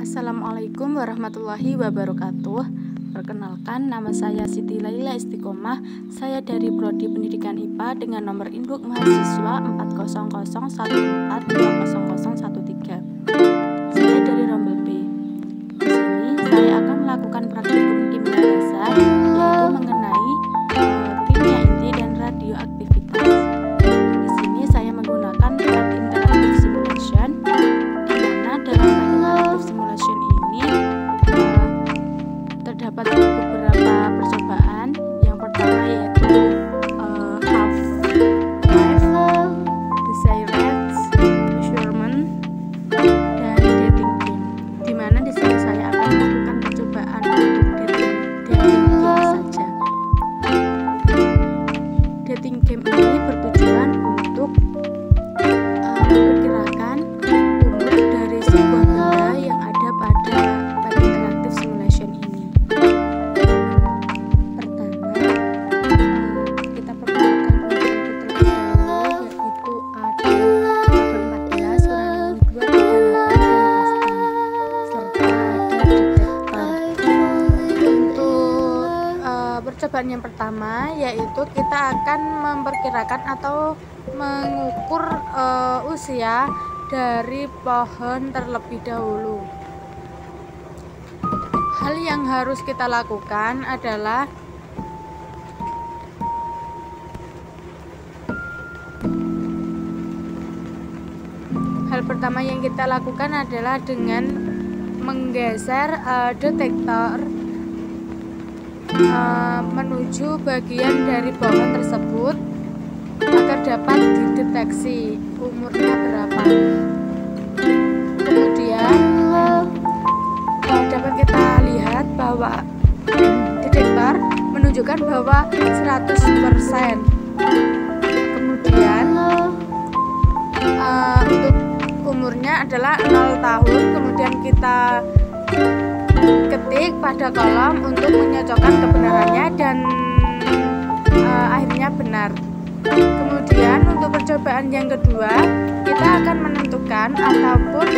Assalamualaikum warahmatullahi wabarakatuh. Perkenalkan, nama saya Siti Laila Istiqomah. Saya dari Prodi Pendidikan IPA dengan nomor induk mahasiswa 40014200013. Saya dari Rombel B. Di sini saya akan melakukan praktikum kimia dasar, yaitu mengenai kimia inti dan radioaktivitas. Di sini saya menggunakan Plat Interactive Simulation, di mana dalam Plat Interactive Simulation ini terdapat beberapa percobaan. Yang pertama yaitu half-life, desire rates, measurement, dan dating game. Di mana di sini saya akan melakukan percobaan untuk dating game saja. Dating game ini bertujuan untuk memperkirakan umur dari sebuah benda yang ada pada Plat Interactive Simulation ini. Pertama, kita perkenalkan untuk terlebih dahulu, yaitu ada nomor 14 kurang 238 dan pasti, serta ada detektor. Untuk percobaan yang pertama yaitu kita akan memperkirakan atau mengukur usia dari pohon terlebih dahulu. Hal yang harus kita lakukan adalah dengan menggeser detektor menuju bagian dari pohon tersebut agar dapat dideteksi umurnya berapa. Kemudian dapat kita lihat bahwa detektor menunjukkan bahwa 100%. Kemudian untuk umurnya adalah 0 tahun. Kemudian kita ketik pada kolom untuk menyocokkan kebenarannya dan akhirnya benar. Kemudian untuk percobaan yang kedua, kita akan menentukan ataupun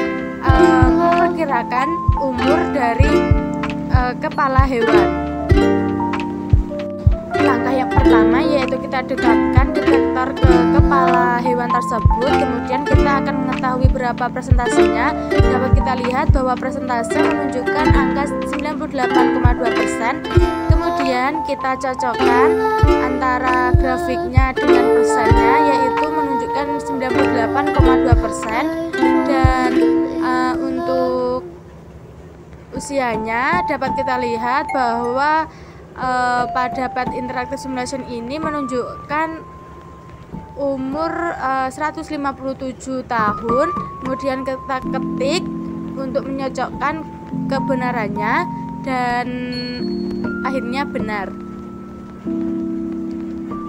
memperkirakan umur dari kepala hewan. Langkah yang pertama yaitu kita dekatkan detektor ke kepala hewan tersebut. Kemudian kita akan mengetahui berapa persentasenya. Dapat kita lihat bahwa persentase menunjukkan angka 98,2%. Kemudian kita cocokkan antara grafiknya dengan persennya, yaitu menunjukkan 98,2%. Dan untuk usianya dapat kita lihat bahwa pada Plat Interactive Simulation ini menunjukkan umur 157 tahun. Kemudian kita ketik untuk menyocokkan kebenarannya dan akhirnya benar.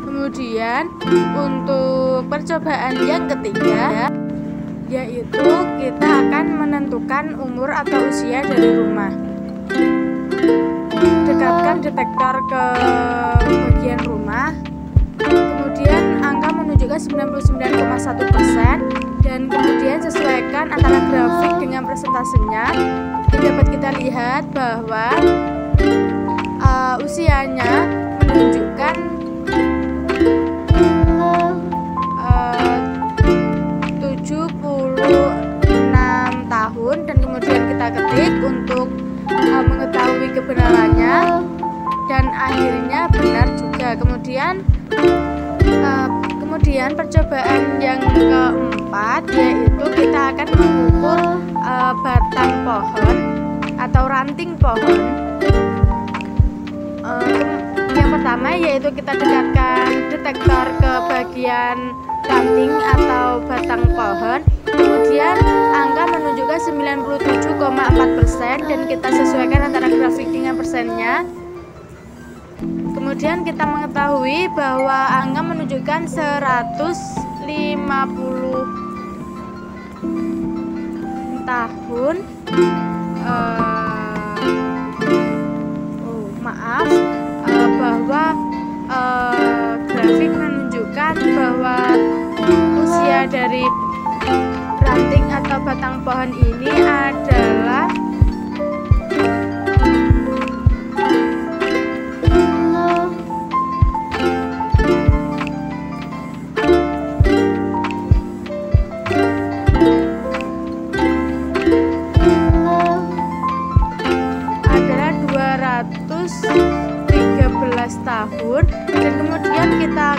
Kemudian untuk percobaan yang ketiga yaitu kita akan menentukan umur atau usia dari rumah. Dekatkan detektor ke bagian rumah. Kemudian angka menunjukkan 99,1%. Dan kemudian sesuaikan antara grafik dengan persentasenya. Dan dapat kita lihat bahwa usianya menunjukkan 76 tahun. Dan kemudian kita ketik untuk mengetahui kebenarannya dan akhirnya benar juga. Kemudian percobaan yang keempat yaitu kita akan mengukur batang pohon atau ranting pohon. Yang pertama yaitu kita dekatkan detektor ke bagian ranting atau batang pohon. Kemudian angka menunjukkan 97,4% dan kita sesuaikan antara grafik dengan persennya. Kemudian kita mengetahui bahwa angka menunjukkan 150 tahun. Bahwa grafik menunjukkan bahwa usia dari ranting atau batang pohon ini adalah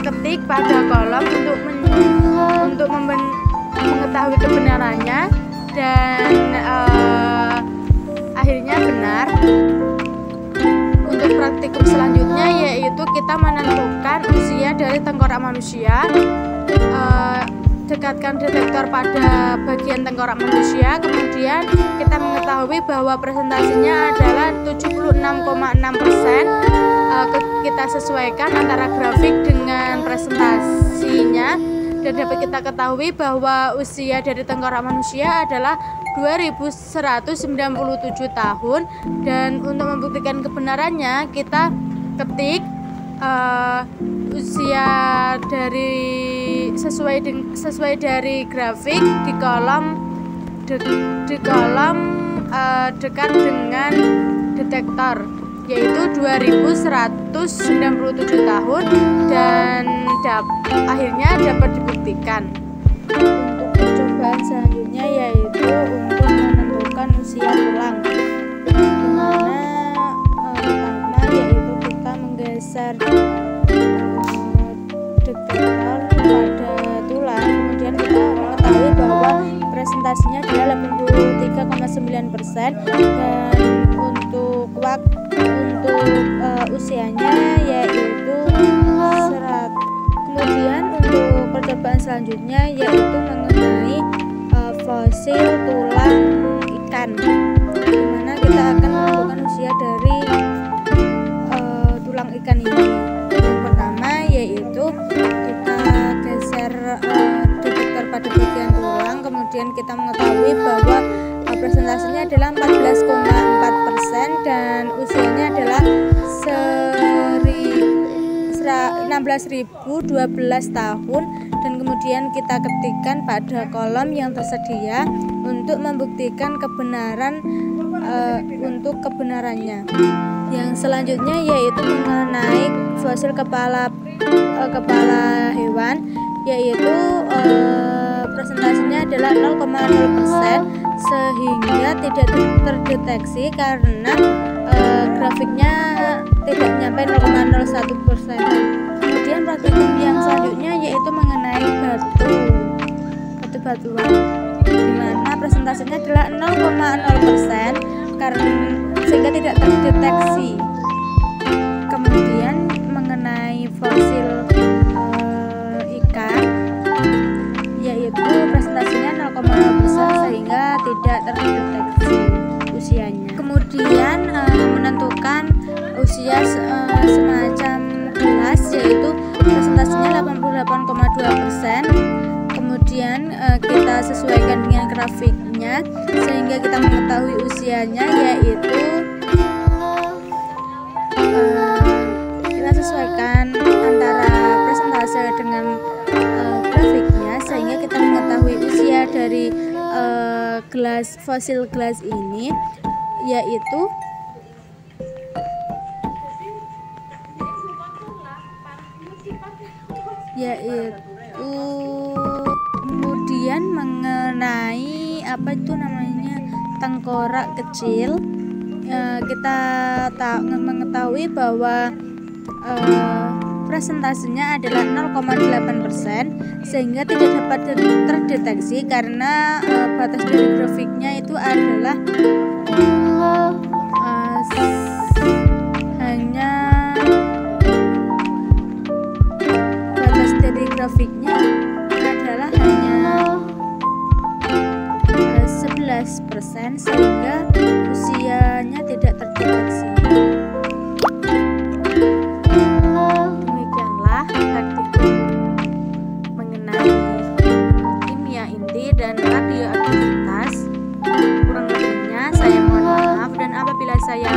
ketik pada kolom untuk mengetahui kebenarannya, dan akhirnya benar. Untuk praktikum selanjutnya yaitu kita menentukan usia dari tengkorak manusia. Dekatkan detektor pada bagian tengkorak manusia, kemudian kita mengetahui bahwa presentasinya adalah 76,6%. Kita sesuaikan antara grafik dengan presentasinya, dan dapat kita ketahui bahwa usia dari tengkorak manusia adalah 2197 tahun. Dan untuk membuktikan kebenarannya, kita ketik usia dari sesuai dari grafik di kolom dekat dengan detektor, yaitu 2197 tahun, dan akhirnya dapat dibuktikan. Untuk percobaan selanjutnya yaitu untuk menentukan usia tulang, dimana pertama yaitu kita menggeser detektor pada tulang, kemudian kita mengetahui bahwa presentasinya adalah 83,9%, dan untuk usianya yaitu 100. Kemudian untuk percobaan selanjutnya yaitu mengenai fosil tulang ikan, dimana kita akan menentukan usia dari tulang ikan ini. Yang pertama yaitu kita geser detektor pada bagian tulang, kemudian kita mengetahui bahwa presentasinya adalah 14,4% dan usianya adalah 16.012 tahun, dan kemudian kita ketikkan pada kolom yang tersedia untuk membuktikan kebenarannya. Yang selanjutnya yaitu mengenai fosil kepala hewan, yaitu presentasinya adalah 0,0%, sehingga tidak terdeteksi karena grafiknya tidak nyampe 0,01%. Kemudian praktikum yang selanjutnya yaitu mengenai batu-batuan, dimana presentasinya adalah 0,0% sehingga tidak terdeteksi. Kemudian mengenai fosil ikan, yaitu presentasinya 0,0% sehingga tidak terdeteksi usianya. Kemudian menentukan usia semacam gelas, yaitu presentasinya 88,2%. Kemudian kita sesuaikan dengan grafiknya sehingga kita mengetahui usianya, yaitu kita sesuaikan antara presentase dengan grafiknya sehingga kita mengetahui usia dari fosil gelas ini, yaitu kemudian mengenai tengkorak kecil, kita mengetahui bahwa presentasinya adalah 0,8% sehingga tidak dapat terdeteksi karena batas dari grafiknya itu adalah hanya batas dari grafiknya adalah hanya 11%, sehingga usianya tidak terdeteksi. Demikianlah praktikum mengenai kimia inti dan radioaktivitas. Kurang lebihnya saya mohon maaf, dan apabila saya